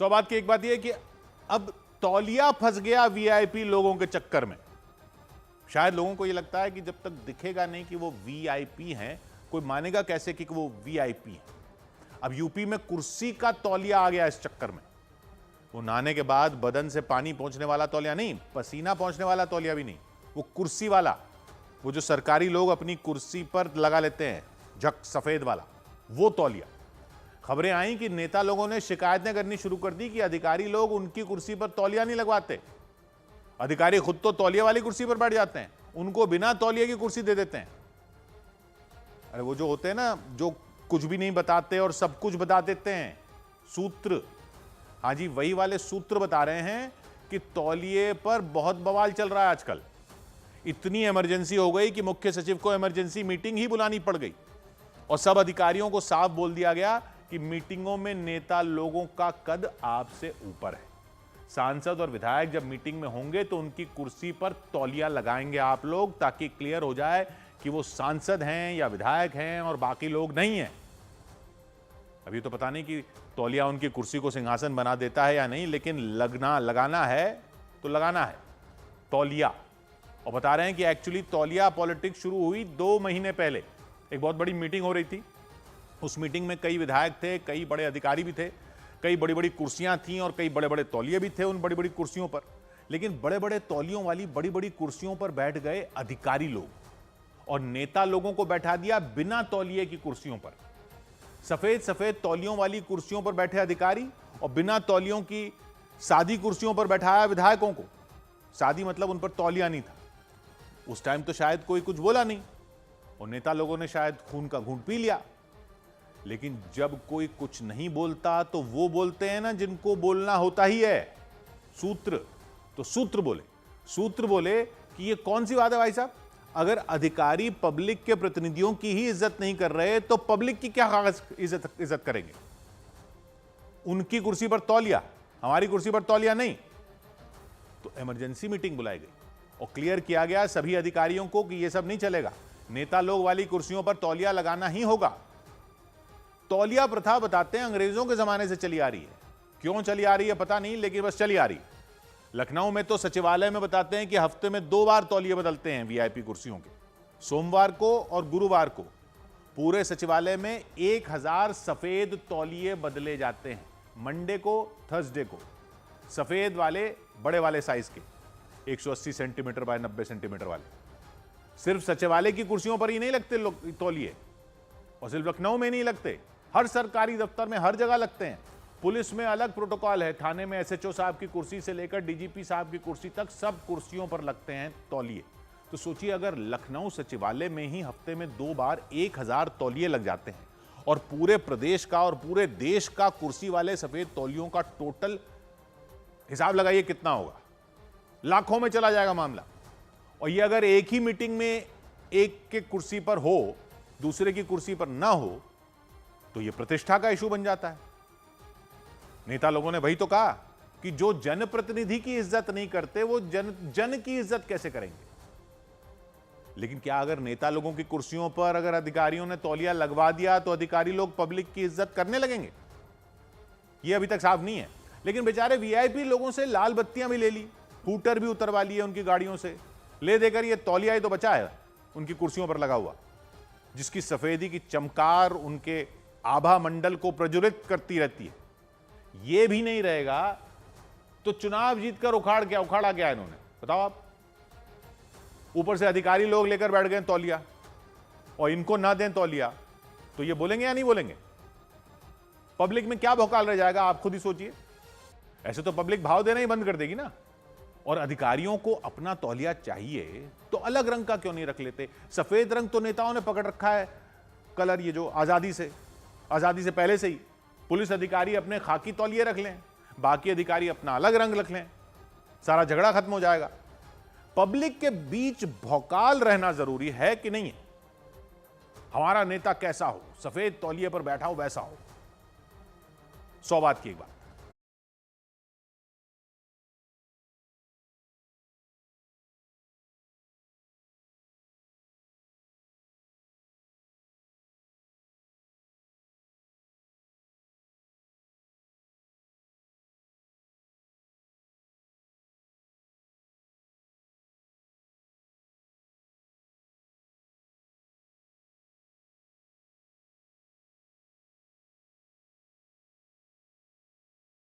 बात की एक बात यह है कि अब तौलिया फंस गया वीआईपी लोगों के चक्कर में। शायद लोगों को यह लगता है कि जब तक दिखेगा नहीं कि वो वीआईपी हैं, कोई मानेगा कैसे कि वो वीआईपी हैं। अब यूपी में कुर्सी का तौलिया आ गया इस चक्कर में। वो नहाने के बाद बदन से पानी पहुंचने वाला तौलिया नहीं, पसीना पहुंचने वाला तौलिया भी नहीं, वो कुर्सी वाला, वो जो सरकारी लोग अपनी कुर्सी पर लगा लेते हैं, झक सफेद वाला, वो तौलिया। खबरें आई कि नेता लोगों ने शिकायतें करनी शुरू कर दी कि अधिकारी लोग उनकी कुर्सी पर तौलिया नहीं लगवाते। अधिकारी खुद तो तौलिया वाली कुर्सी पर बैठ जाते हैं, उनको बिना तौलिया की कुर्सी दे देते हैं। अरे वो जो होते हैं ना, जो कुछ भी नहीं बताते और सब कुछ बता देते हैं, सूत्र। हाँ जी, वही वाले सूत्र बता रहे हैं कि तौलिए पर बहुत बवाल चल रहा है आजकल। इतनी इमरजेंसी हो गई कि मुख्य सचिव को इमरजेंसी मीटिंग ही बुलानी पड़ गई और सब अधिकारियों को साफ बोल दिया गया कि मीटिंगों में नेता लोगों का कद आपसे ऊपर है। सांसद और विधायक जब मीटिंग में होंगे तो उनकी कुर्सी पर तौलिया लगाएंगे आप लोग, ताकि क्लियर हो जाए कि वो सांसद हैं या विधायक हैं और बाकी लोग नहीं हैं। अभी तो पता नहीं कि तौलिया उनकी कुर्सी को सिंहासन बना देता है या नहीं, लेकिन लगाना है तो लगाना है तौलिया। और बता रहे हैं कि एक्चुअली तौलिया पॉलिटिक्स शुरू हुई 2 महीने पहले। एक बहुत बड़ी मीटिंग हो रही थी, उस मीटिंग में कई विधायक थे, कई बड़े अधिकारी भी थे, कई बड़ी बड़ी कुर्सियां थीं और कई बड़े बड़े तौलिए भी थे उन बड़ी बड़ी कुर्सियों पर। लेकिन बड़े बड़े तौलियों वाली बड़ी बड़ी कुर्सियों पर बैठ गए अधिकारी लोग और नेता लोगों को बैठा दिया बिना तौलिए की कुर्सियों पर। सफेद सफेद तौलियों वाली कुर्सियों पर बैठे अधिकारी और बिना तौलियों की सादी कुर्सियों पर बैठाया विधायकों को। सादी मतलब उन पर तौलिया नहीं था। उस टाइम तो शायद कोई कुछ बोला नहीं और नेता लोगों ने शायद खून का घूंट पी लिया। लेकिन जब कोई कुछ नहीं बोलता तो वो बोलते हैं ना जिनको बोलना होता ही है, सूत्र। तो सूत्र बोले कि ये कौन सी बात है भाई साहब, अगर अधिकारी पब्लिक के प्रतिनिधियों की ही इज्जत नहीं कर रहे तो पब्लिक की क्या कागज इज्जत करेंगे। उनकी कुर्सी पर तौलिया, हमारी कुर्सी पर तौलिया नहीं। तो इमरजेंसी मीटिंग बुलाई गई और क्लियर किया गया सभी अधिकारियों को कि यह सब नहीं चलेगा, नेता लोग वाली कुर्सियों पर तौलिया लगाना ही होगा। तौलिया प्रथा बताते हैं अंग्रेजों के जमाने से चली आ रही है। क्यों चली आ रही है पता नहीं, लेकिन बस चली आ रही है। लखनऊ में तो सचिवालय में बताते हैं कि हफ्ते में 2 बार तौलिए बदलते हैं वीआईपी कुर्सियों के, सोमवार को और गुरुवार को। पूरे सचिवालय में 1000 सफेद तौलिए बदले जाते हैं, मंडे को, थर्सडे को। सफेद वाले, बड़े वाले साइज के, 180 सेंटीमीटर बाय 90 सेंटीमीटर वाले। सिर्फ सचिवालय की कुर्सियों पर ही नहीं लगते तौलिए, और सिर्फ लखनऊ में नहीं लगते, हर सरकारी दफ्तर में हर जगह लगते हैं। पुलिस में अलग प्रोटोकॉल है, थाने में एसएचओ साहब की कुर्सी से लेकर डीजीपी साहब की कुर्सी तक सब कुर्सियों पर लगते हैं तौलिए। तो सोचिए अगर लखनऊ सचिवालय में ही हफ्ते में 2 बार 1000 तौलिए लग जाते हैं और पूरे प्रदेश का और पूरे देश का कुर्सी वाले सफेद तौलियों का टोटल हिसाब लगाइए कितना होगा, लाखों में चला जाएगा मामला। और ये अगर एक ही मीटिंग में एक के कुर्सी पर हो, दूसरे की कुर्सी पर ना हो, तो यह प्रतिष्ठा का इशू बन जाता है। नेता लोगों ने वही तो कहा कि जो जनप्रतिनिधि की इज्जत नहीं करते वो जन की इज्जत कैसे करेंगे। लेकिन क्या अगर नेता लोगों की कुर्सियों पर अगर अधिकारियों ने तौलिया लगवा दिया तो अधिकारी लोग पब्लिक की इज्जत करने लगेंगे? यह अभी तक साफ नहीं है। लेकिन बेचारे वीआईपी लोगों से लाल बत्तियां भी ले ली, हूटर भी उतरवा लिए उनकी गाड़ियों से, ले देकर ये तौलिया ही तो बचा है उनकी कुर्सियों पर लगा हुआ, जिसकी सफेदी की चमकार उनके आभा मंडल को प्रज्वलित करती रहती है। यह भी नहीं रहेगा तो चुनाव जीतकर उखाड़ा क्या इन्होंने, बताओ आप। ऊपर से अधिकारी लोग लेकर बैठ गए तौलिया और इनको ना दें तौलिया, तो ये बोलेंगे या नहीं बोलेंगे? पब्लिक में क्या भौकाल रह जाएगा, आप खुद ही सोचिए। ऐसे तो पब्लिक भाव देना ही बंद कर देगी ना। और अधिकारियों को अपना तौलिया चाहिए तो अलग रंग का क्यों नहीं रख लेते? सफेद रंग तो नेताओं ने पकड़ रखा है कलर, ये जो आजादी से पहले से ही। पुलिस अधिकारी अपने खाकी तौलिए रख लें, बाकी अधिकारी अपना अलग रंग रख लें, सारा झगड़ा खत्म हो जाएगा। पब्लिक के बीच भौकाल रहना जरूरी है कि नहीं है? हमारा नेता कैसा हो, सफेद तौलिए पर बैठा हो वैसा हो। 100 बात की एक बात।